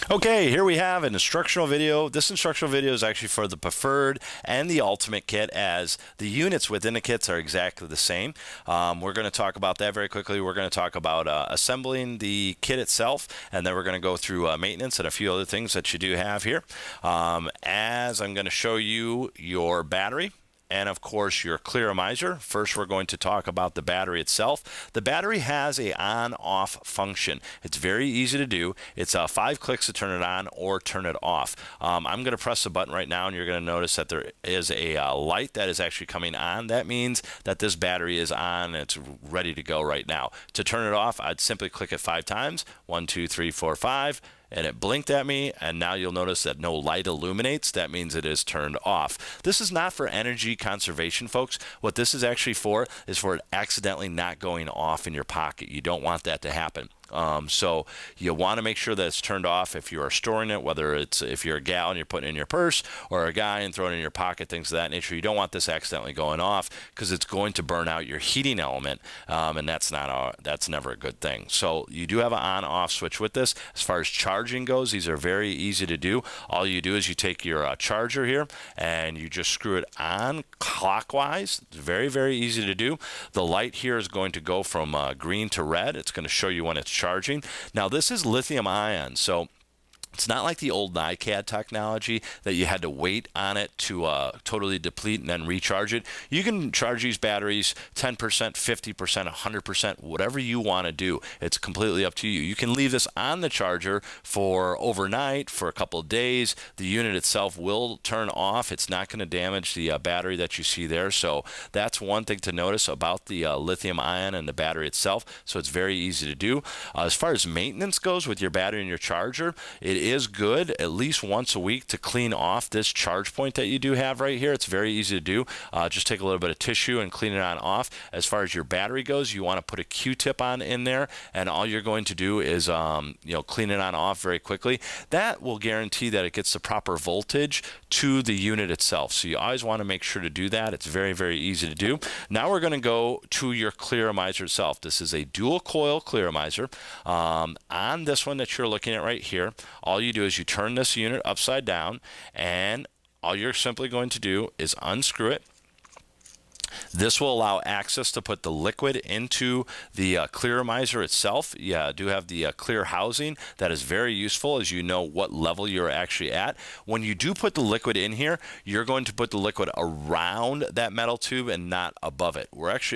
Okay, here we have an instructional video. This instructional video is actually for the preferred and the ultimate kit, as the units within the kits are exactly the same. We're going to talk about that very quickly. We're going to talk about assembling the kit itself, and then we're going to go through maintenance and a few other things that you do have here. As I'm going to show you your battery and of course your Clearomizer. First, we're going to talk about the battery itself. The battery has a on-off function. It's very easy to do. It's 5 clicks to turn it on or turn it off. I'm going to press the button right now, and you're going to notice that there is a light that is actually coming on. That means that this battery is on and it's ready to go right now. To turn it off, I'd simply click it 5 times. 1, 2, 3, 4, 5. And it blinked at me, and now you'll notice that no light illuminates. That means it is turned off. This is not for energy conservation, folks. What this is actually for is for it accidentally not going off in your pocket. You don't want that to happen. So you want to make sure that it's turned off if you are storing it, whether it's if you're a gal and you're putting it in your purse, or a guy and throwing it in your pocket, things of that nature. You don't want this accidentally going off, because it's going to burn out your heating element, and that's never a good thing. So you do have an on-off switch with this. As far as charging goes, these are very easy to do. All you do is you take your charger here and you just screw it on clockwise. It's very, very easy to do. The light here is going to go from green to red. It's going to show you when it's charging. Now, this is lithium ion, so it's not like the old NiCad technology that you had to wait on it to totally deplete and then recharge it. You can charge these batteries 10%, 50%, 100%, whatever you want to do. It's completely up to you. You can leave this on the charger for overnight, for a couple of days. The unit itself will turn off. It's not going to damage the battery that you see there. So that's one thing to notice about the lithium ion and the battery itself. So it's very easy to do. As far as maintenance goes with your battery and your charger, it is good at least once a week to clean off this charge point that you do have right here. It's very easy to do. Just take a little bit of tissue and clean it on off. As far as your battery goes, you want to put a Q-tip on in there, and all you're going to do is clean it on off very quickly. That will guarantee that it gets the proper voltage to the unit itself. So you always want to make sure to do that. It's very, very easy to do. Now we're going to go to your Clearomizer itself. This is a dual coil Clearomizer. On this one that you're looking at right here, all you do is you turn this unit upside down, and all you're simply going to do is unscrew it. This will allow access to put the liquid into the Clearomizer itself. You do have the clear housing. That is very useful, as you know what level you're actually at. When you do put the liquid in here, you're going to put the liquid around that metal tube and not above it.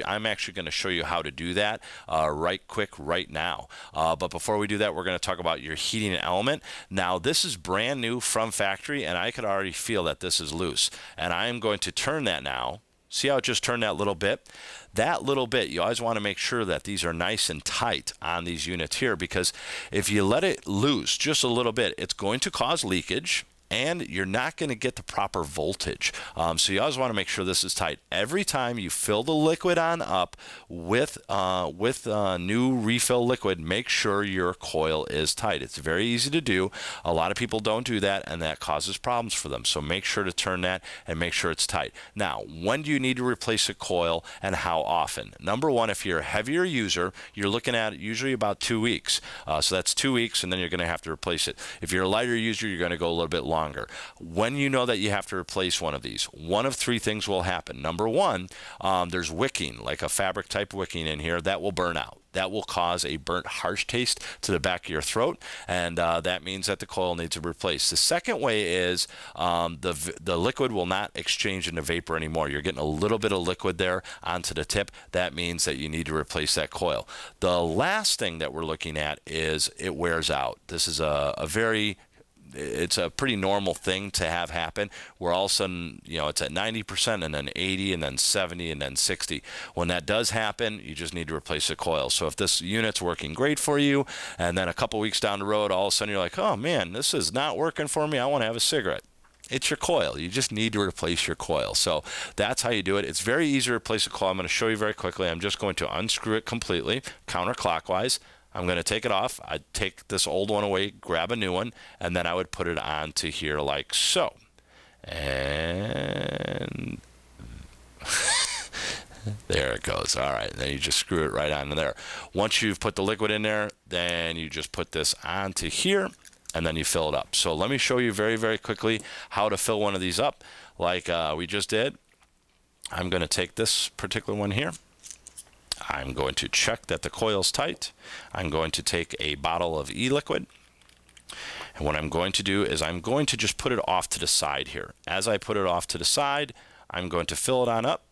I'm actually going to show you how to do that right now. But before we do that, we're going to talk about your heating element. Now, this is brand new from factory, and I could already feel that this is loose. And I am going to turn that now. See how it just turned that little bit? That little bit, you always want to make sure that these are nice and tight on these units here, because if you let it loose just a little bit, it's going to cause leakage, and you're not going to get the proper voltage. So you always want to make sure this is tight. Every time you fill the liquid on up with new refill liquid, make sure your coil is tight. It's very easy to do. A lot of people don't do that, and that causes problems for them. So make sure to turn that and make sure it's tight. Now, when do you need to replace a coil, and how often? Number one, if you're a heavier user, you're looking at usually about 2 weeks. So that's 2 weeks, and then you're going to have to replace it. If you're a lighter user, you're going to go a little bit longer. When you know that you have to replace one of these, one of 3 things will happen. Number one, there's wicking, like a fabric type wicking in here, that will burn out. That will cause a burnt, harsh taste to the back of your throat, and that means that the coil needs to be replaced. The second way is the liquid will not exchange into vapor anymore. You're getting a little bit of liquid there onto the tip. That means that you need to replace that coil. The last thing that we're looking at is it wears out. This is it's a pretty normal thing to have happen, where all of a sudden, it's at 90% and then 80 and then 70 and then 60. When that does happen, you just need to replace the coil. So if this unit's working great for you, and then a couple weeks down the road, all of a sudden you're like, oh man, this is not working for me, I want to have a cigarette. It's your coil. You just need to replace your coil. So that's how you do it. It's very easy to replace a coil. I'm going to show you very quickly. I'm just going to unscrew it completely, counterclockwise. I'm going to take it off. I'd take this old one away, grab a new one, and then I would put it onto here like so. And there it goes. All right, then you just screw it right onto there. Once you've put the liquid in there, then you just put this onto here, and then you fill it up. So let me show you very, very quickly how to fill one of these up like we just did. I'm going to take this particular one here. I'm going to check that the coil's tight. I'm going to take a bottle of e-liquid. And what I'm going to do is I'm going to just put it off to the side here. As I put it off to the side, I'm going to fill it on up.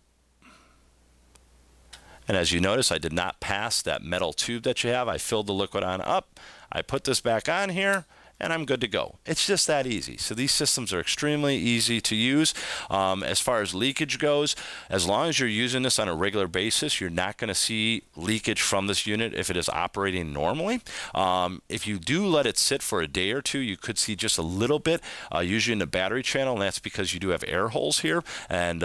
And as you notice, I did not pass that metal tube that you have. I filled the liquid on up. I put this back on here, and I'm good to go. It's just that easy. So these systems are extremely easy to use. As far as leakage goes, as long as you're using this on a regular basis, you're not going to see leakage from this unit if it is operating normally. If you do let it sit for a day or two, you could see just a little bit, usually in the battery channel, and that's because you do have air holes here, and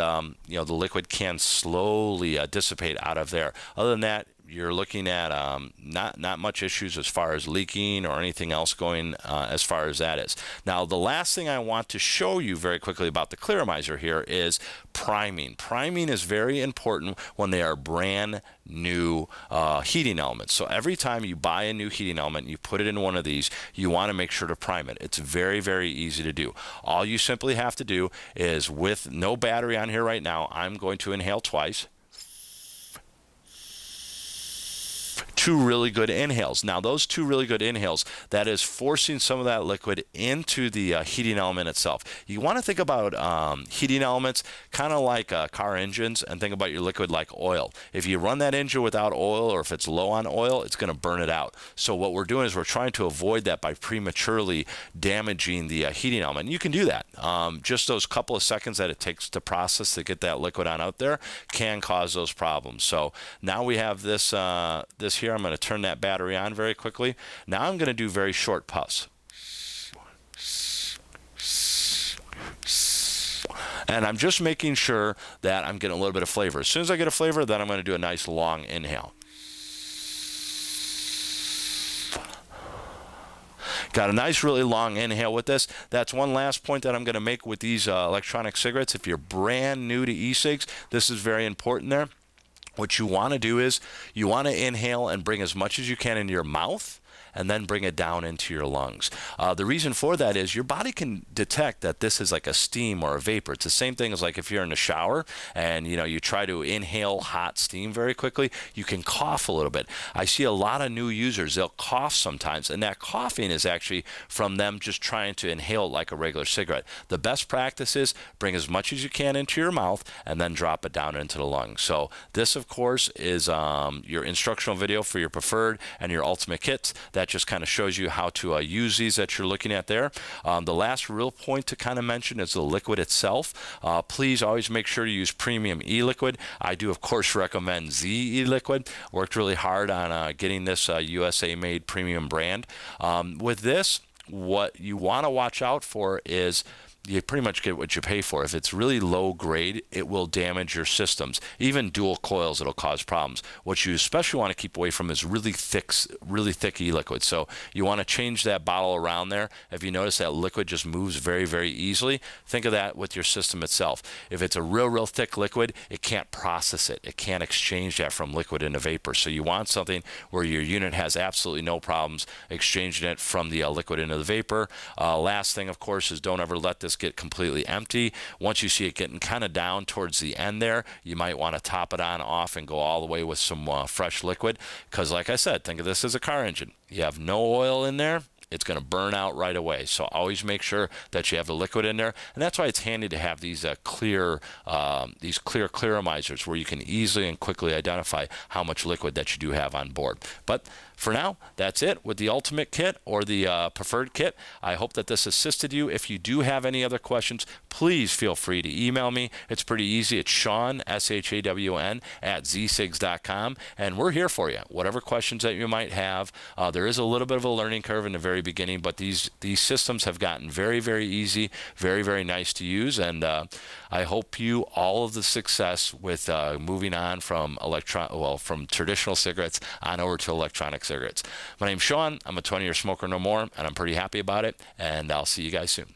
you know, the liquid can slowly dissipate out of there. Other than that, you're looking at not much issues as far as leaking or anything else going as far as that is. Now, the last thing I want to show you very quickly about the Clearomizer here is priming. Priming is very important when they are brand new heating elements. So every time you buy a new heating element, you put it in one of these, you want to make sure to prime it. It's very, very easy to do. All you simply have to do is, with no battery on here right now, I'm going to inhale twice. Two really good inhales. Now, those two really good inhales, that is forcing some of that liquid into the heating element itself. You want to think about heating elements kind of like car engines, and think about your liquid like oil. If you run that engine without oil, or if it's low on oil, it's going to burn it out. So what we're doing is we're trying to avoid that by prematurely damaging the heating element. And you can do that. Just those couple of seconds that it takes to process to get that liquid on out there can cause those problems. So now we have this this here. I'm going to turn that battery on very quickly. Now I'm going to do very short puffs. And I'm just making sure that I'm getting a little bit of flavor. As soon as I get a flavor, then I'm going to do a nice long inhale. Got a nice really long inhale with this. That's one last point that I'm going to make with these electronic cigarettes. If you're brand new to e-cigs, this is very important there. What you want to do is you want to inhale and bring as much as you can into your mouth, and then bring it down into your lungs. The reason for that is your body can detect that this is like a steam or a vapor. It's the same thing as like if you're in a shower and you try to inhale hot steam very quickly, you can cough a little bit. I see a lot of new users, they'll cough sometimes, and that coughing is actually from them just trying to inhale like a regular cigarette. The best practice is bring as much as you can into your mouth and then drop it down into the lungs. So this, of course, is your instructional video for your preferred and your ultimate kits. That just kind of shows you how to use these that you're looking at there. The last real point to kind of mention is the liquid itself. Please always make sure to use premium e-liquid. I do, of course, recommend Z e-liquid. Worked really hard on getting this USA made premium brand. With this, what you want to watch out for is you pretty much get what you pay for. If it's really low grade, it will damage your systems. Even dual coils, it'll cause problems. What you especially want to keep away from is really thick e-liquid. So you want to change that bottle around there. If you notice that liquid just moves very, very easily, think of that with your system itself. If it's a real thick liquid, it can't process it. It can't exchange that from liquid into vapor. So you want something where your unit has absolutely no problems exchanging it from the liquid into the vapor. Last thing, of course, is don't ever let this get completely empty. Once you see it getting kind of down towards the end there, you might want to top it on off and go all the way with some fresh liquid, because like I said, think of this as a car engine. You have no oil in there, it's going to burn out right away. So always make sure that you have the liquid in there, and that's why it's handy to have these clear Clearomizers where you can easily and quickly identify how much liquid that you do have on board. But for now, that's it with the Ultimate Kit or the Preferred Kit. I hope that this assisted you. If you do have any other questions, please feel free to email me. It's pretty easy. It's Shawn, S-H-A-W-N, @zcigs.com, and we're here for you. Whatever questions that you might have. There is a little bit of a learning curve in the very beginning, but these systems have gotten very, very easy, very, very nice to use, and I hope you all of the success with moving on from from traditional cigarettes on over to electronic cigarettes. My name's Shawn. I'm a 20-year smoker no more, and I'm pretty happy about it, and I'll see you guys soon.